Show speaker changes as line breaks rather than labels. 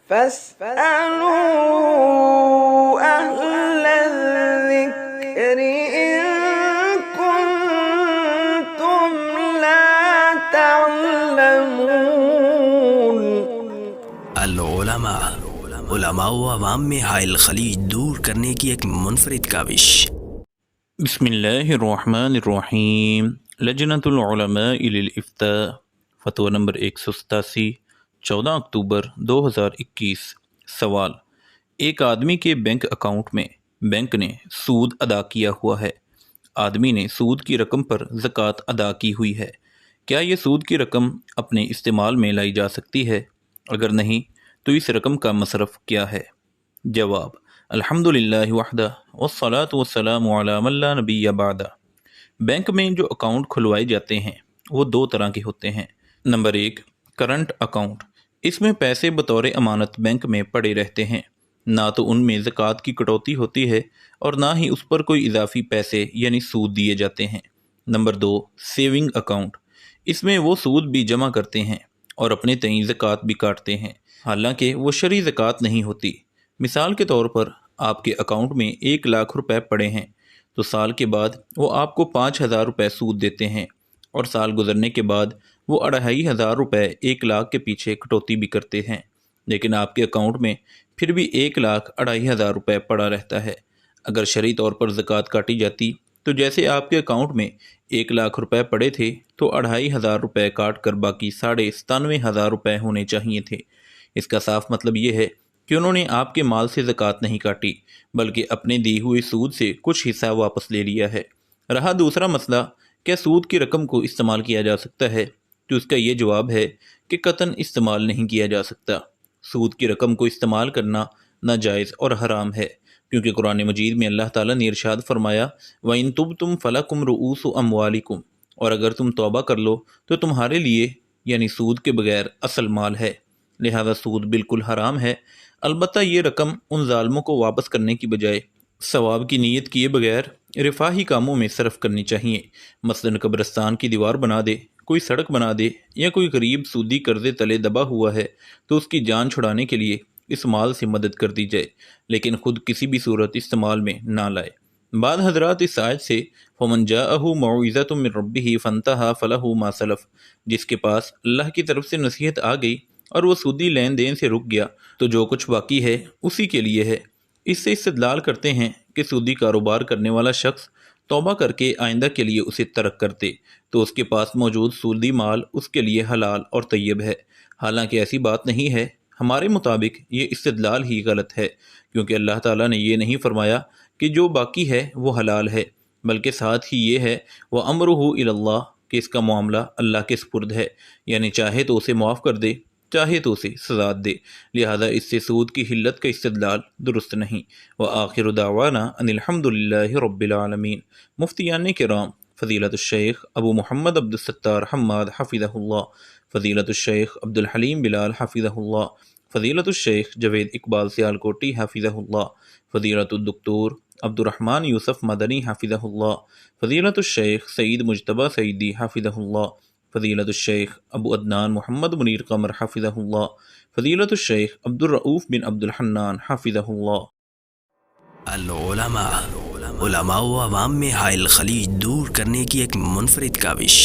فاسألوا أهل الذكر إن كنتم لا تعلمون۔
علماء و عوام میں حائل خلیج دور کرنے کی ایک منفرد کاوش۔
بسم اللہ الرحمن الرحیم۔ لجنۃ العلماء للافتاء فتویٰ نمبر 187 14 اکتوبر 2021۔ سوال: ایک آدمی کے بینک اکاؤنٹ میں بینک نے سود ادا کیا ہوا ہے۔ آدمی نے سود کی رقم پر زکوٰۃ ادا کی ہوئی ہے۔ کیا یہ سود کی رقم اپنے استعمال میں لائی جا سکتی ہے؟ اگر نہیں تو اس رقم کا مصرف کیا ہے؟ جواب: الحمدللہ وحدہ والصلاۃ والسلام علی من لا نبی بعدہ۔ بینک میں جو اکاؤنٹ کھلوائے جاتے ہیں وہ دو طرح کے ہوتے ہیں۔ Number 1، current account. اس میں پیسے بطور امانت بینک میں پڑے رہتے ہیں، نہ تو ان میں زکوٰۃ کی کٹوتی ہوتی ہے اور نہ ہی اس پر کوئی اضافی پیسے یعنی سود دیے جاتے ہیں۔ Number 2، saving account. اس میں وہ سود بھی جمع کرتے ہیں اور اپنے تئیں زکوٰۃ بھی کاٹتے ہیں، حالانکہ وہ شرعی زکوٰۃ نہیں ہوتی۔ مثال کے طور پر آپ کے اکاؤنٹ میں 1 لاکھ روپے پڑے ہیں تو سال کے بعد وہ آپ کو 5,000 روپے سود دیتے ہیں، اور سال گزرنے کے بعد وہ 2,500 روپے 1 لاکھ کے پیچھے کٹوتی بھی کرتے ہیں، لیکن آپ کے اکاؤنٹ میں پھر بھی 1,02,500 روپے پڑا رہتا ہے۔ اگر شرعی طور پر زکوٰۃ کاٹی جاتی تو جیسے آپ کے اکاؤنٹ میں 1 لاکھ روپے پڑے تھے تو 2,500 روپے کاٹ کر باقی 97,500 روپے ہونے چاہیے تھے۔ اس کا صاف مطلب یہ ہے کہ انہوں نے آپ کے مال سے زکوٰۃ نہیں کاٹی بلکہ اپنے دی ہوئے سود سے کچھ حصہ واپس لے لیا ہے۔ رہا دوسرا مسئلہ، کیا سود کی رقم کو استعمال کیا جا سکتا ہے؟ تو اس کا یہ جواب ہے کہ قطعاً استعمال نہیں کیا جا سکتا۔ سود کی رقم کو استعمال کرنا ناجائز اور حرام ہے، کیونکہ قرآن مجید میں اللہ تعالیٰ نے ارشاد فرمایا وَإِن تُبْتُمْ فَلَكُمْ رُؤُوسُ أَمْوَالِكُمْ، اور اگر تم توبہ کر لو تو تمہارے لیے یعنی سود کے بغیر اصل مال ہے، لہذا سود بالکل حرام ہے۔ البتہ یہ رقم ان ظالموں کو واپس کرنے کی بجائے ثواب کی نیت کیے بغیر رفاہی کاموں میں صرف کرنی چاہیے۔ مثلاً قبرستان کی دیوار بنا دے، کوئی سڑک بنا دے، یا کوئی غریب سودی قرضے تلے دبا ہوا ہے تو اس کی جان چھڑانے کے لیے اس مال سے مدد کر دی جائے، لیکن خود کسی بھی صورت استعمال میں نہ لائے۔ بعض حضرات اس آیت سے فَمَنْ جَاءَهُ مَوْعِظَةٌ مِّن رَّبِّهِ فَانْتَهَىٰ فَلَهُ مَا سَلَفَ، جس کے پاس اللہ کی طرف سے نصیحت آ گئی اور وہ سودی لین دین سے رک گیا تو جو کچھ باقی ہے اسی کے لیے ہے۔ اس سے استدلال کرتے ہیں کہ سودی کاروبار کرنے والا شخص توبہ کر کے آئندہ کے لیے اسے ترک کر دے تو اس کے پاس موجود سودی مال اس کے لیے حلال اور طیب ہے، حالانکہ ایسی بات نہیں ہے۔ ہمارے مطابق یہ استدلال ہی غلط ہے، کیونکہ اللہ تعالیٰ نے یہ نہیں فرمایا کہ جو باقی ہے وہ حلال ہے، بلکہ ساتھ ہی یہ ہے وَأَمْرُهُ إِلَى اللَّهِ کہ اس کا معاملہ اللہ کے سپرد ہے، یعنی چاہے تو اسے معاف کر دے، چاہے تو اسے سزا دے، لہذا اس سے سود کی حلت کا استدلال درست نہیں۔ وآخر دعوانا ان الحمد للہ رب العالمین۔ مفتیان کرام فضیلت الشیخ ابو محمد عبد الستار حماد حفظہ اللہ، فضیلت الشیخ عبد الحلیم بلال حفظہ اللہ، فضیلت الشیخ جوید اقبال سیالکوٹی حفظہ اللہ، فضیلت الدکتور عبد الرحمن یوسف مدنی حفظہ اللہ، فضیلت الشیخ سعید مجتبیٰ سعیدی حفظہ اللہ، فضیلت الشیخ ابو عدنان محمد منیر قمر حفظہ اللہ، فضیلت الشیخ عبد الرؤوف بن عبد الحنان حفظہ اللہ۔
علماء و عوام میں حائل خلیج دور کرنے کی ایک منفرد کاوش۔